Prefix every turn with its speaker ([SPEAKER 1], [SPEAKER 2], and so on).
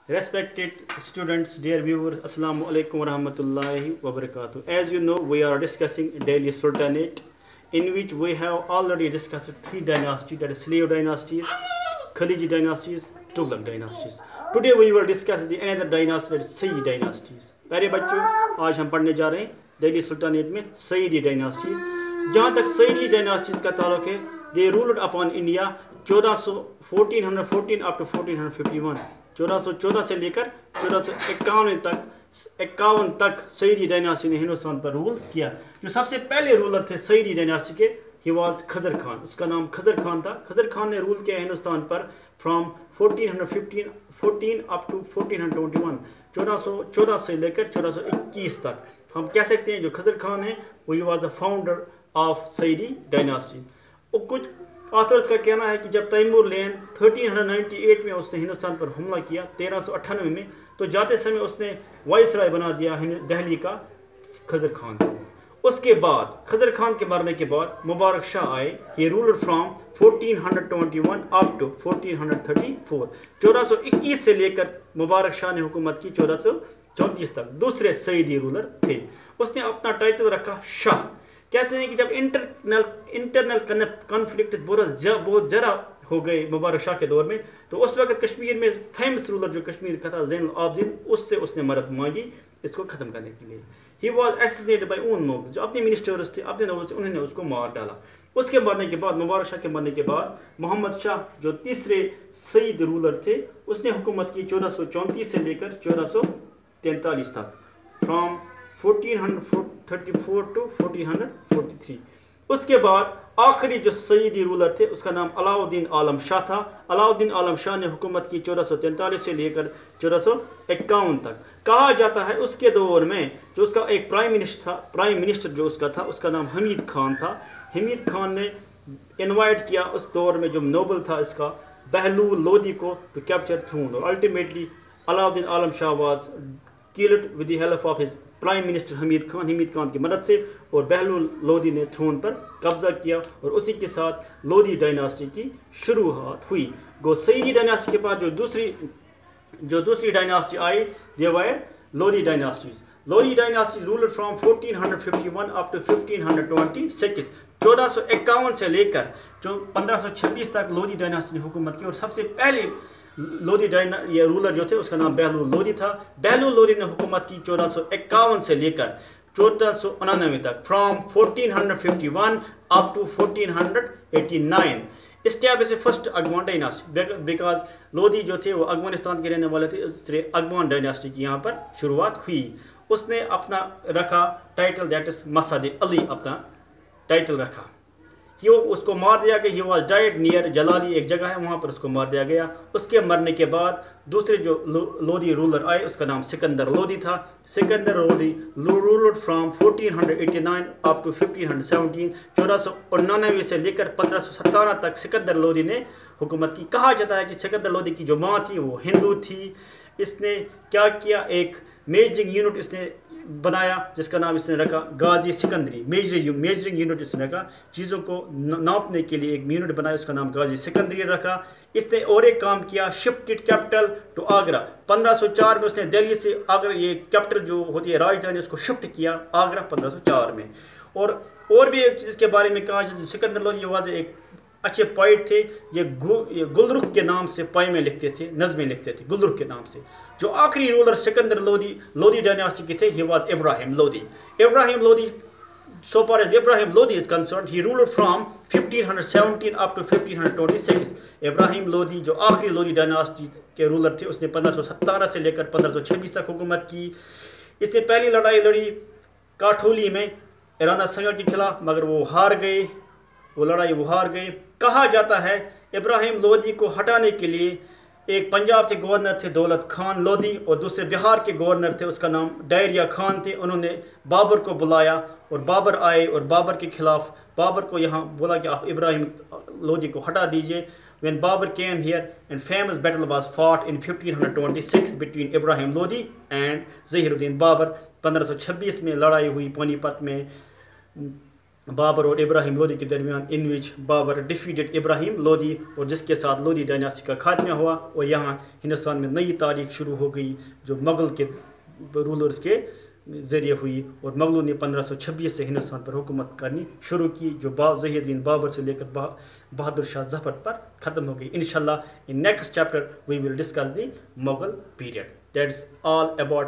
[SPEAKER 1] Respected students, dear viewers, Assalamu alaikum warahmatullahi wabarakatuh. As you know, we are discussing Delhi Sultanate, in which we have already discussed three dynasties, that is slave dynasties, Khaliji dynasties, Tughlaq dynasties. Today we will discuss the another dynasty, that is Sayyid dynasties. प्यारे बच्चों, आज हम पढ़ने जा रहे हैं Delhi sultanate में Saeedi dynasties. जहाँ तक सईदी डायनास्टीज का ताल्लुक है, they ruled upon India 1414 up to 1451. 1414 से लेकर 1451 तक सईदी डायनास्टी ने हिंदुस्तान पर रूल किया. जो सबसे पहले रूलर थे सईदी डायनास्टी के, ही वाज खजर खान. उसका नाम खजर खान था. खजर खान ने रूल किया हिंदुस्तान पर फ्रॉम 1414 अप टू 1421. 1414 से लेकर 1421 तक. हम कह सकते हैं जो खजर खान है वो he was the founder of Saeedi dynasty. और कुछ ऑथर्स का कहना है कि जब तैमूर लैन 1398 में उसने हिंदुस्तान पर हमला किया, 1398 में, तो जाते समय उसने वाइसराय बना दिया दिल्ली का खजर खान को. उसके बाद खजर खान के मरने के बाद मुबारक शाह आए. He ruled from 1421 up to 1434. 1421 से लेकर मुबारक शाह ने हुकूमत की 1434 तक. दूसरे सईदी रूलर थे. उसने अपना टाइटल रखा शाह. कहते हैं कि जब इंटरनल कॉन्फ्लिक्ट बहुत ज़रा हो गए मुबारक शाह के दौर में, तो उस वक्त कश्मीर में फेमस रूलर जो कश्मीर का था ज़ैनुल आबिदीन, उससे उसने मदद मांगी इसको ख़त्म करने के लिए. He was assassinated by own nobles. जो अपने मिनिस्टर्स थे, अपने नोबल्स, उन्होंने उसको मार डाला. उसके मरने के बाद, मुबारक शाह के मरने के बाद, मोहम्मद शाह जो तीसरे सईद रूलर थे, उसने हुकूमत की 1434 से लेकर 1443 तक. From 1434 to 1443. उसके बाद आखिरी जो सईदी रूलर थे उसका नाम अलाउद्दीन आलम शाह था. अलाउद्दीन आलम शाह ने हुकूमत की 1443 से लेकर 1451 तक. कहा जाता है उसके दौर में जो उसका एक प्राइम मिनिस्टर जो उसका था, उसका नाम हमीद खान था. हमीद खान ने इनवाइट किया उस दौर में जो नोबल था इसका बहलूल लोदी को टू कैप्चर थ्रोन. और ultimately Alauddin Alam Shah was killed with the help of his prime minister Hamid Khan की मदद से, और बहलूल लोदी ने थ्रोन पर कब्जा किया. और उसी के साथ लोदी डायनास्टी की शुरुआत हुई. गो सईदी डायनास्टी के बाद जो दूसरी डायनास्टी आई, they were Lodi dynasties. Lodi dynasty ruled from 1451 up to 1526. 1451 से लेकर जो 1526 तक लोदी डायनास्टी ने हुकूमत की. और सबसे पहले लोदी ये रूलर जो थे उसका नाम बहलूल लोदी था. बहलूल लोदी ने हुकूमत की 1451 से लेकर 1499 तक. From 1451 up to 1489. Establish first Afghan dynasty, because Lodi जो थे वो अफगानिस्तान के रहने वाले थे. इसलिए अगवान डायनास्टी की यहाँ पर शुरुआत हुई. उसने अपना रखा टाइटल, दैट इज मसद अली, अपना टाइटल रखा. कि वो उसको मार दिया गया. ही वॉज डाइड नियर जलाली, एक जगह है वहाँ पर उसको मार दिया गया. उसके मरने के बाद दूसरे जो लोदी रूलर आए उसका नाम सिकंदर लोदी था. Sikandar Lodi ruled from 1489 up to 1517. 1499 से लेकर 1517 तक सिकंदर लोदी ने हुकूमत की. कहा जाता है कि सिकंदर लोदी की जो माँ थी वो हिंदू थी. इसने क्या किया, एक मेजरिंग यूनिट इसने बनाया जिसका नाम इसने रखा गाजी सिकंदरी. मेजरिंग यूनिट इसने रखा, चीज़ों को नापने के लिए एक यूनिट बनाया, उसका नाम गाजी सिकंदरी रखा. इसने और एक काम किया, शिफ्टेड कैपिटल टू आगरा. 1504 में उसने दिल्ली से आगरा, ये कैपिटल जो होती है राजधानी, उसको शिफ्ट किया आगरा 1504 में. और भी एक चीज़ के बारे में कहा जाए, सिकंदर लोदी वाज एक अच्छे पोइट थे. ये गुलरुख के नाम से पोएमें लिखते थे, नज़में लिखते थे गुलरुख के नाम से. जो आखिरी रूलर सिकंदर लोदी डायनास्टी के थे, he was Ibrahim Lodi. Ibrahim Lodi, so far as Ibrahim Lodi is concerned, he ruled from 1517 up to 1526. Ibrahim Lodi जो आखिरी लोदी डायनास्टी के रूलर थे, उसने 1517 से लेकर 1526 तक हुकूमत की. इसने पहली लड़ाई लड़ी काठोली में ईराना संगा के खिलाफ, मगर वो हार गए. कहा जाता है इब्राहिम लोदी को हटाने के लिए एक पंजाब के गवर्नर थे दौलत खान लोदी, और दूसरे बिहार के गवर्नर थे, उसका नाम डायरिया खान थे. उन्होंने बाबर को बुलाया और बाबर आए और बाबर के खिलाफ बाबर को यहाँ बोला कि आप इब्राहिम लोदी को हटा दीजिए. When Babur came here, and famous battle was fought in 1526 between Ibrahim Lodi and Zahiruddin Babur. 1526 में लड़ाई हुई पानीपत में. بابر اور ابراہیم لودھی کے درمیان، ان وچ بابر ڈیفیٹڈ ابراہیم لودھی، اور جس کے ساتھ لودھی ڈائناسٹی کا خاتمہ ہوا، اور یہاں ہندوستان میں نئی تاریخ شروع ہو گئی جو مغل کے رولرز کے ذریعے ہوئی، اور مغلوں نے 1526 سے ہندوستان پر حکومت کرنی شروع کی، جو ظہیر الدین بابر سے لے کر بہادر شاہ ظفر پر ختم ہو گئی. انشاءاللہ in next chapter we will discuss the Mughal period. That's all about